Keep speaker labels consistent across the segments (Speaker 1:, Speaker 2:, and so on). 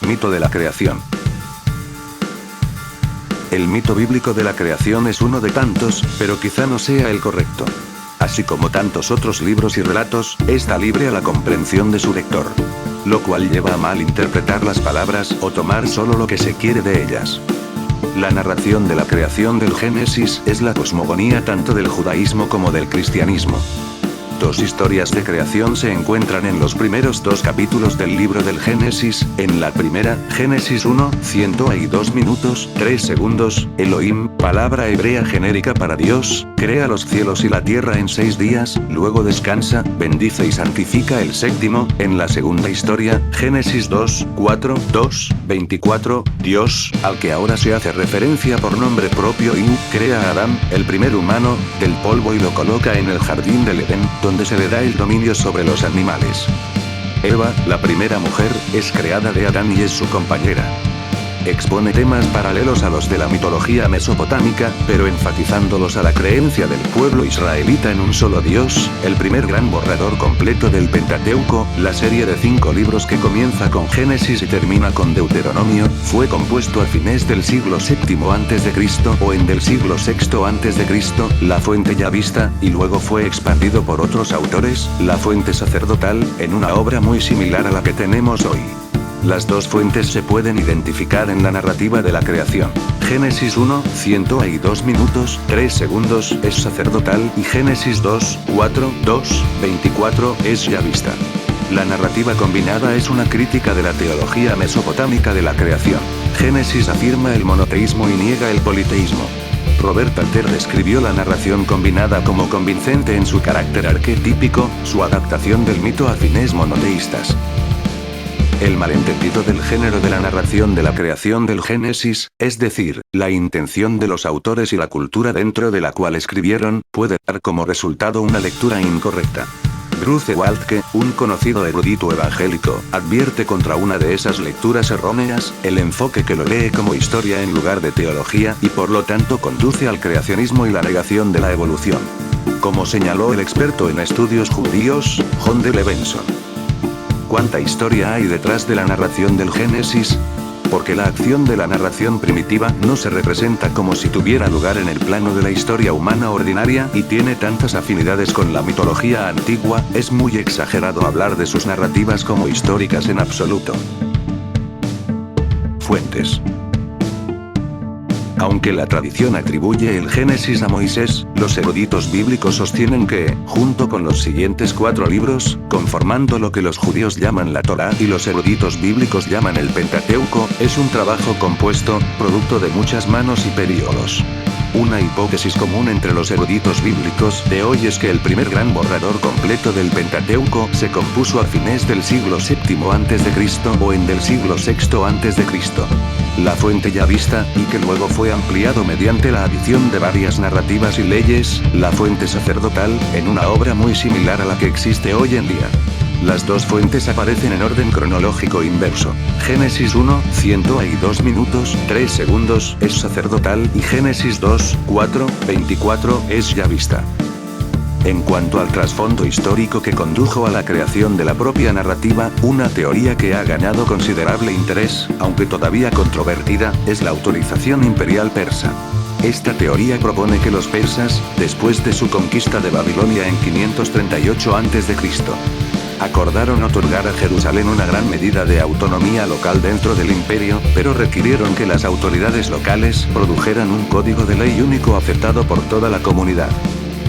Speaker 1: Mito de la creación. El mito bíblico de la creación es uno de tantos, pero quizá no sea el correcto. Así como tantos otros libros y relatos, está libre a la comprensión de su lector. Lo cual lleva a malinterpretar las palabras o tomar solo lo que se quiere de ellas. La narración de la creación del Génesis es la cosmogonía tanto del judaísmo como del cristianismo. Dos historias de creación se encuentran en los primeros dos capítulos del libro del Génesis. En la primera, Génesis 1, 102 minutos, 3 segundos, Elohim, palabra hebrea genérica para Dios, crea los cielos y la tierra en 6 días, luego descansa, bendice y santifica el séptimo. En la segunda historia, Génesis 2, 4, 2, 24, Dios, al que ahora se hace referencia por nombre propio crea a Adán, el primer humano, del polvo y lo coloca en el jardín del Edén, donde se le da el dominio sobre los animales. Eva, la primera mujer, es creada de Adán y es su compañera. Expone temas paralelos a los de la mitología mesopotámica, pero enfatizándolos a la creencia del pueblo israelita en un solo Dios. El primer gran borrador completo del Pentateuco, la serie de 5 libros que comienza con Génesis y termina con Deuteronomio, fue compuesto a fines del siglo VII a.C. o en del siglo VI a.C., la fuente ya vista, y luego fue expandido por otros autores, la fuente sacerdotal, en una obra muy similar a la que tenemos hoy. Las dos fuentes se pueden identificar en la narrativa de la creación. Génesis 1, 102 minutos, 3 segundos, es sacerdotal, y Génesis 2, 4, 2, 24, es ya vista. La narrativa combinada es una crítica de la teología mesopotámica de la creación. Génesis afirma el monoteísmo y niega el politeísmo. Robert Alter describió la narración combinada como convincente en su carácter arquetípico, su adaptación del mito a fines monoteístas. El malentendido del género de la narración de la creación del Génesis, es decir, la intención de los autores y la cultura dentro de la cual escribieron, puede dar como resultado una lectura incorrecta. Bruce Waltke, un conocido erudito evangélico, advierte contra una de esas lecturas erróneas, el enfoque que lo lee como historia en lugar de teología, y por lo tanto conduce al creacionismo y la negación de la evolución. Como señaló el experto en estudios judíos, John D. Levenson. ¿Cuánta historia hay detrás de la narración del Génesis? Porque la acción de la narración primitiva no se representa como si tuviera lugar en el plano de la historia humana ordinaria y tiene tantas afinidades con la mitología antigua, es muy exagerado hablar de sus narrativas como históricas en absoluto. Fuentes. Aunque la tradición atribuye el Génesis a Moisés, los eruditos bíblicos sostienen que, junto con los siguientes 4 libros, conformando lo que los judíos llaman la Torá y los eruditos bíblicos llaman el Pentateuco, es un trabajo compuesto, producto de muchas manos y períodos. Una hipótesis común entre los eruditos bíblicos de hoy es que el primer gran borrador completo del Pentateuco se compuso a fines del siglo VII a.C. o en del siglo VI a.C. La fuente ya vista, y que luego fue ampliado mediante la adición de varias narrativas y leyes, la fuente sacerdotal, en una obra muy similar a la que existe hoy en día. Las dos fuentes aparecen en orden cronológico inverso. Génesis 1, 102 minutos, 3 segundos, es sacerdotal, y Génesis 2, 4, 24, es ya vista. En cuanto al trasfondo histórico que condujo a la creación de la propia narrativa, una teoría que ha ganado considerable interés, aunque todavía controvertida, es la autorización imperial persa. Esta teoría propone que los persas, después de su conquista de Babilonia en 538 a.C., acordaron otorgar a Jerusalén una gran medida de autonomía local dentro del imperio, pero requirieron que las autoridades locales produjeran un código de ley único aceptado por toda la comunidad.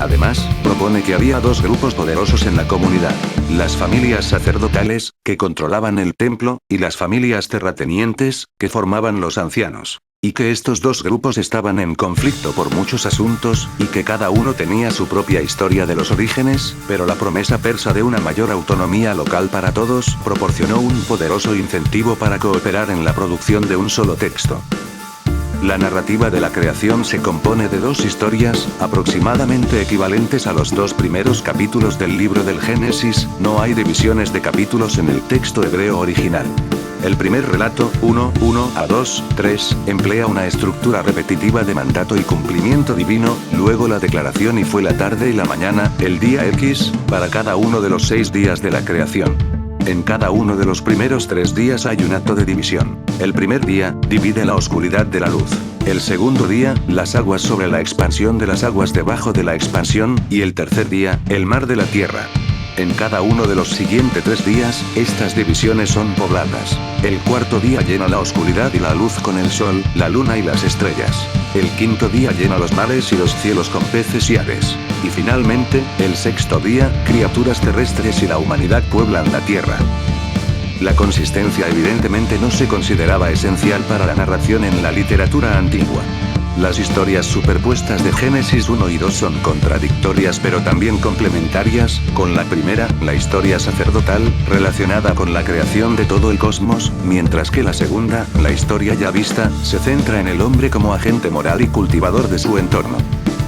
Speaker 1: Además, propone que había 2 grupos poderosos en la comunidad: las familias sacerdotales, que controlaban el templo, y las familias terratenientes, que formaban los ancianos. Y que estos 2 grupos estaban en conflicto por muchos asuntos, y que cada uno tenía su propia historia de los orígenes, pero la promesa persa de una mayor autonomía local para todos proporcionó un poderoso incentivo para cooperar en la producción de un solo texto. La narrativa de la creación se compone de 2 historias, aproximadamente equivalentes a los 2 primeros capítulos del libro del Génesis. No hay divisiones de capítulos en el texto hebreo original. El primer relato, 1 a 2, 3, emplea una estructura repetitiva de mandato y cumplimiento divino, luego la declaración y fue la tarde y la mañana, el día X, para cada uno de los 6 días de la creación. En cada uno de los primeros 3 días hay un acto de división. El primer día, divide la oscuridad de la luz. El segundo día, las aguas sobre la expansión de las aguas debajo de la expansión, y el tercer día, el mar de la tierra. En cada uno de los siguientes 3 días, estas divisiones son pobladas. El cuarto día llena la oscuridad y la luz con el sol, la luna y las estrellas. El quinto día llena los mares y los cielos con peces y aves. Y finalmente, el sexto día, criaturas terrestres y la humanidad pueblan la tierra. La consistencia evidentemente no se consideraba esencial para la narración en la literatura antigua. Las historias superpuestas de Génesis 1 y 2 son contradictorias pero también complementarias, con la primera, la historia sacerdotal, relacionada con la creación de todo el cosmos, mientras que la segunda, la historia ya vista, se centra en el hombre como agente moral y cultivador de su entorno.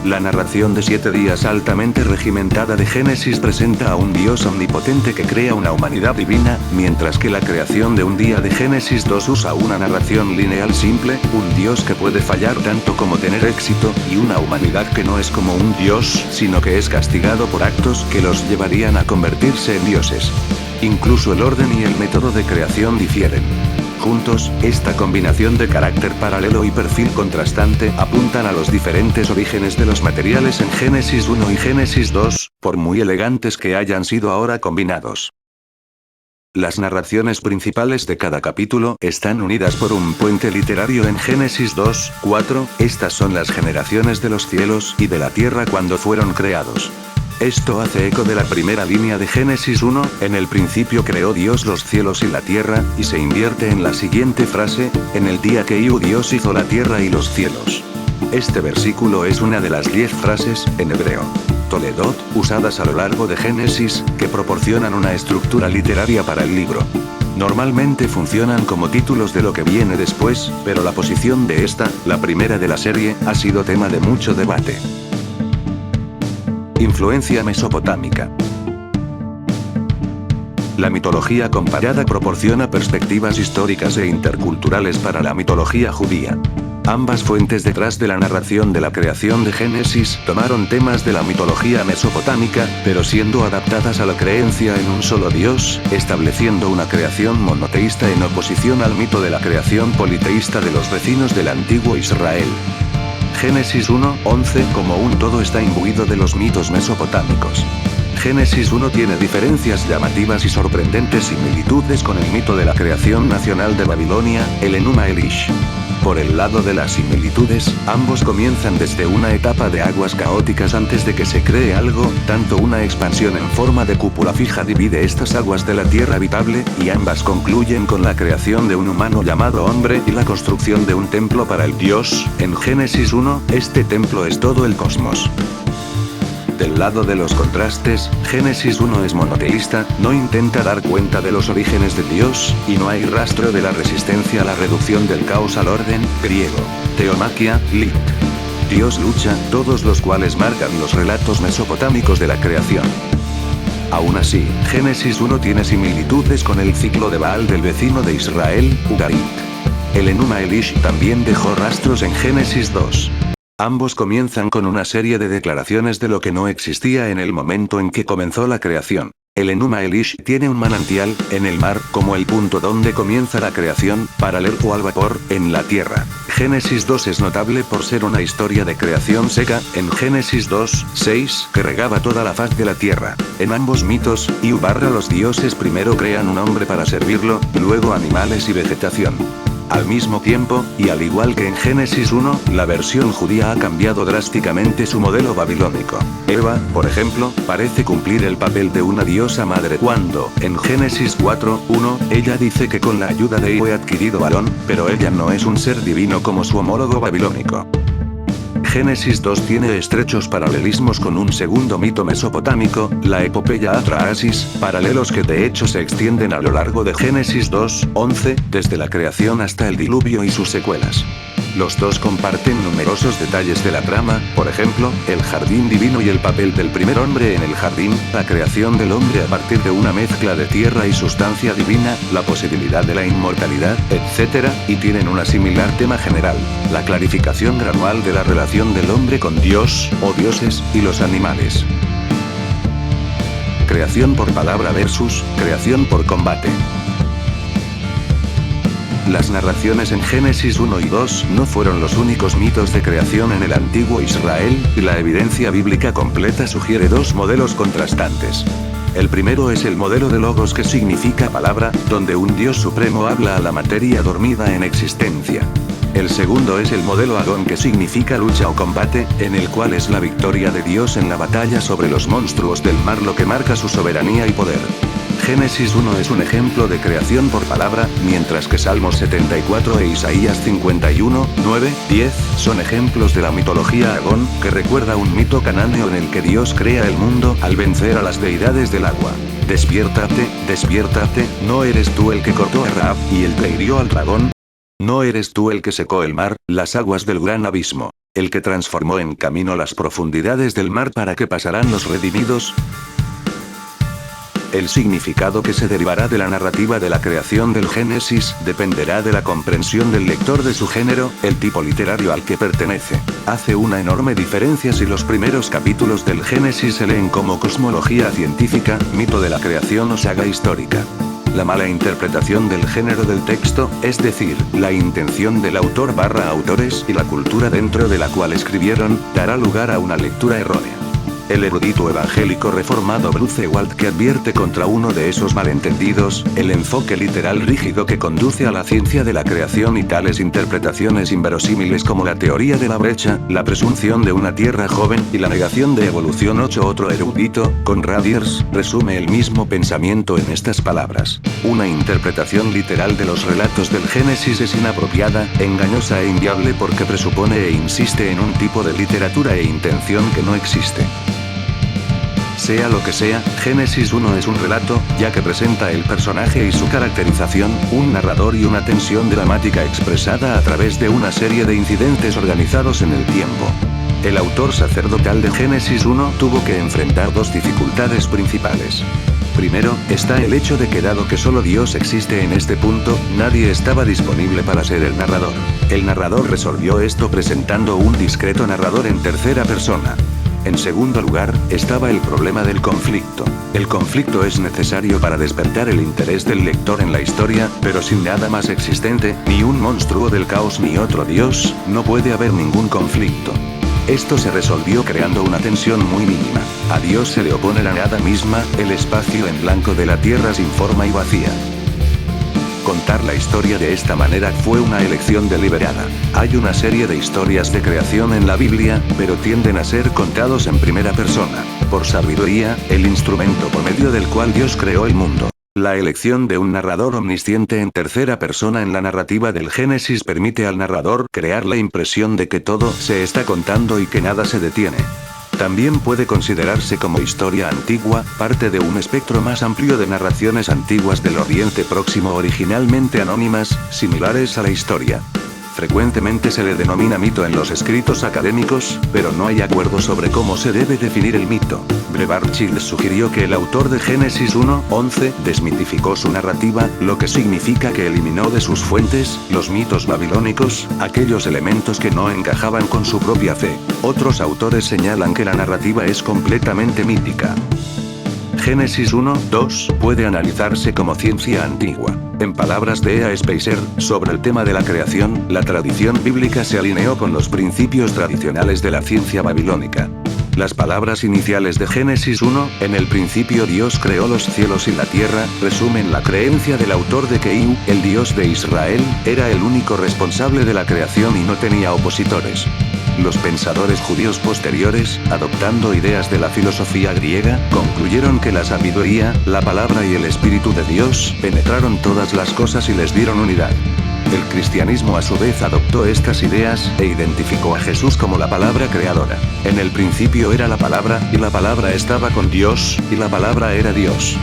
Speaker 1: La narración de 7 días altamente regimentada de Génesis presenta a un Dios omnipotente que crea una humanidad divina, mientras que la creación de un día de Génesis 2 usa una narración lineal simple, un Dios que puede fallar tanto como tener éxito, y una humanidad que no es como un Dios, sino que es castigado por actos que los llevarían a convertirse en dioses. Incluso el orden y el método de creación difieren. Juntos, esta combinación de carácter paralelo y perfil contrastante apuntan a los diferentes orígenes de los materiales en Génesis 1 y Génesis 2, por muy elegantes que hayan sido ahora combinados. Las narraciones principales de cada capítulo están unidas por un puente literario en Génesis 2, 4, estas son las generaciones de los cielos y de la tierra cuando fueron creados. Esto hace eco de la primera línea de Génesis 1, en el principio creó Dios los cielos y la tierra, y se invierte en la siguiente frase, en el día que Dios hizo la tierra y los cielos. Este versículo es una de las 10 frases, en hebreo, Toledot, usadas a lo largo de Génesis, que proporcionan una estructura literaria para el libro. Normalmente funcionan como títulos de lo que viene después, pero la posición de esta, la primera de la serie, ha sido tema de mucho debate. Influencia mesopotámica. La mitología comparada proporciona perspectivas históricas e interculturales para la mitología judía. Ambas fuentes detrás de la narración de la creación de Génesis tomaron temas de la mitología mesopotámica, pero siendo adaptadas a la creencia en un solo Dios, estableciendo una creación monoteísta en oposición al mito de la creación politeísta de los vecinos del antiguo Israel. Génesis 1, 11 como un todo está imbuido de los mitos mesopotámicos. Génesis 1 tiene diferencias llamativas y sorprendentes similitudes con el mito de la creación nacional de Babilonia, el Enuma Elish. Por el lado de las similitudes, ambos comienzan desde una etapa de aguas caóticas antes de que se cree algo, tanto una expansión en forma de cúpula fija divide estas aguas de la tierra habitable, y ambas concluyen con la creación de un humano llamado hombre y la construcción de un templo para el Dios. En Génesis 1, este templo es todo el cosmos. Del lado de los contrastes, Génesis 1 es monoteísta, no intenta dar cuenta de los orígenes de Dios, y no hay rastro de la resistencia a la reducción del caos al orden, griego, teomaquia, lit. Dios lucha, todos los cuales marcan los relatos mesopotámicos de la creación. Aún así, Génesis 1 tiene similitudes con el ciclo de Baal del vecino de Israel, Ugarit. El Enuma Elish también dejó rastros en Génesis 2. Ambos comienzan con una serie de declaraciones de lo que no existía en el momento en que comenzó la creación. El Enuma Elish tiene un manantial, en el mar, como el punto donde comienza la creación, paralelo al vapor, en la tierra. Génesis 2 es notable por ser una historia de creación seca, en Génesis 2, 6, que regaba toda la faz de la tierra. En ambos mitos, los dioses primero crean un hombre para servirlo, luego animales y vegetación. Al mismo tiempo, y al igual que en Génesis 1, la versión judía ha cambiado drásticamente su modelo babilónico. Eva, por ejemplo, parece cumplir el papel de una diosa madre cuando, en Génesis 4, 1, ella dice que con la ayuda de Iwe he adquirido varón, pero ella no es un ser divino como su homólogo babilónico. Génesis 2 tiene estrechos paralelismos con un segundo mito mesopotámico, la epopeya Atraasis, paralelos que de hecho se extienden a lo largo de Génesis 2, 11, desde la creación hasta el diluvio y sus secuelas. Los dos comparten numerosos detalles de la trama, por ejemplo, el jardín divino y el papel del primer hombre en el jardín, la creación del hombre a partir de una mezcla de tierra y sustancia divina, la posibilidad de la inmortalidad, etc., y tienen una similar tema general, la clarificación gradual de la relación del hombre con Dios, o dioses, y los animales. creación por palabra versus creación por combate. Las narraciones en Génesis 1 y 2 no fueron los únicos mitos de creación en el antiguo Israel, y la evidencia bíblica completa sugiere dos modelos contrastantes. El primero es el modelo de Logos, que significa palabra, donde un Dios supremo habla a la materia dormida en existencia. El segundo es el modelo Agón, que significa lucha o combate, en el cual es la victoria de Dios en la batalla sobre los monstruos del mar lo que marca su soberanía y poder. Génesis 1 es un ejemplo de creación por palabra, mientras que Salmos 74 e Isaías 51, 9, 10 son ejemplos de la mitología Agón, que recuerda un mito canáneo en el que Dios crea el mundo al vencer a las deidades del agua. Despiértate, despiértate, ¿no eres tú el que cortó a Rahab y el que hirió al dragón? ¿No eres tú el que secó el mar, las aguas del gran abismo, el que transformó en camino las profundidades del mar para que pasarán los redimidos? El significado que se derivará de la narrativa de la creación del Génesis dependerá de la comprensión del lector de su género, el tipo literario al que pertenece. Hace una enorme diferencia si los primeros capítulos del Génesis se leen como cosmología científica, mito de la creación o saga histórica. La mala interpretación del género del texto, es decir, la intención del autor / autores y la cultura dentro de la cual escribieron, dará lugar a una lectura errónea. El erudito evangélico reformado Bruce Waltke advierte contra uno de esos malentendidos, el enfoque literal rígido que conduce a la ciencia de la creación y tales interpretaciones inverosímiles como la teoría de la brecha, la presunción de una tierra joven y la negación de evolución. Otro erudito, Conrad Years, resume el mismo pensamiento en estas palabras: una interpretación literal de los relatos del Génesis es inapropiada, engañosa e inviable porque presupone e insiste en un tipo de literatura e intención que no existe. Sea lo que sea, Génesis 1 es un relato, ya que presenta el personaje y su caracterización, un narrador y una tensión dramática expresada a través de una serie de incidentes organizados en el tiempo. El autor sacerdotal de Génesis 1 tuvo que enfrentar dos dificultades principales. Primero, está el hecho de que dado que solo Dios existe en este punto, nadie estaba disponible para ser el narrador. El narrador resolvió esto presentando un discreto narrador en tercera persona. En segundo lugar, estaba el problema del conflicto. El conflicto es necesario para despertar el interés del lector en la historia, pero sin nada más existente, ni un monstruo del caos ni otro Dios, no puede haber ningún conflicto. Esto se resolvió creando una tensión muy mínima. A Dios se le opone la nada misma, el espacio en blanco de la tierra sin forma y vacía. Contar la historia de esta manera fue una elección deliberada. Hay una serie de historias de creación en la Biblia, pero tienden a ser contados en primera persona, por sabiduría, el instrumento por medio del cual Dios creó el mundo. La elección de un narrador omnisciente en tercera persona en la narrativa del Génesis permite al narrador crear la impresión de que todo se está contando y que nada se detiene. También puede considerarse como historia antigua, parte de un espectro más amplio de narraciones antiguas del Oriente Próximo originalmente anónimas, similares a la historia. Frecuentemente se le denomina mito en los escritos académicos, pero no hay acuerdo sobre cómo se debe definir el mito. Brevard Childs sugirió que el autor de Génesis 1:11 desmitificó su narrativa, lo que significa que eliminó de sus fuentes, los mitos babilónicos, aquellos elementos que no encajaban con su propia fe. Otros autores señalan que la narrativa es completamente mítica. Génesis 1:2 puede analizarse como ciencia antigua. En palabras de E.A. Spicer, sobre el tema de la creación, la tradición bíblica se alineó con los principios tradicionales de la ciencia babilónica. Las palabras iniciales de Génesis 1, en el principio Dios creó los cielos y la tierra, resumen la creencia del autor de que Iu, el Dios de Israel, era el único responsable de la creación y no tenía opositores. Los pensadores judíos posteriores, adoptando ideas de la filosofía griega, concluyeron que la sabiduría, la palabra y el Espíritu de Dios penetraron todas las cosas y les dieron unidad. El cristianismo a su vez adoptó estas ideas, e identificó a Jesús como la palabra creadora. En el principio era la palabra, y la palabra estaba con Dios, y la palabra era Dios.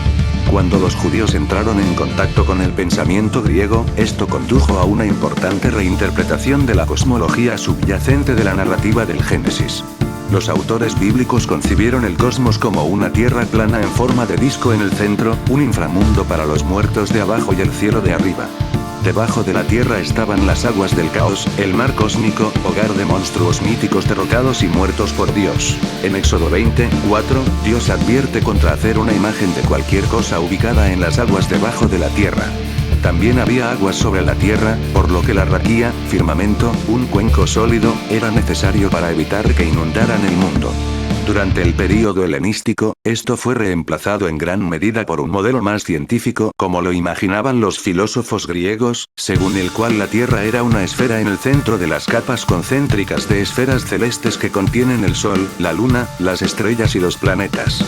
Speaker 1: Cuando los judíos entraron en contacto con el pensamiento griego, esto condujo a una importante reinterpretación de la cosmología subyacente de la narrativa del Génesis. Los autores bíblicos concibieron el cosmos como una tierra plana en forma de disco en el centro, un inframundo para los muertos de abajo y el cielo de arriba. Debajo de la tierra estaban las aguas del caos, el mar cósmico, hogar de monstruos míticos derrotados y muertos por Dios. En Éxodo 20:4, Dios advierte contra hacer una imagen de cualquier cosa ubicada en las aguas debajo de la tierra. También había aguas sobre la tierra, por lo que la raquía, firmamento, un cuenco sólido, era necesario para evitar que inundaran el mundo. Durante el período helenístico, esto fue reemplazado en gran medida por un modelo más científico, como lo imaginaban los filósofos griegos, según el cual la Tierra era una esfera en el centro de las capas concéntricas de esferas celestes que contienen el Sol, la Luna, las estrellas y los planetas.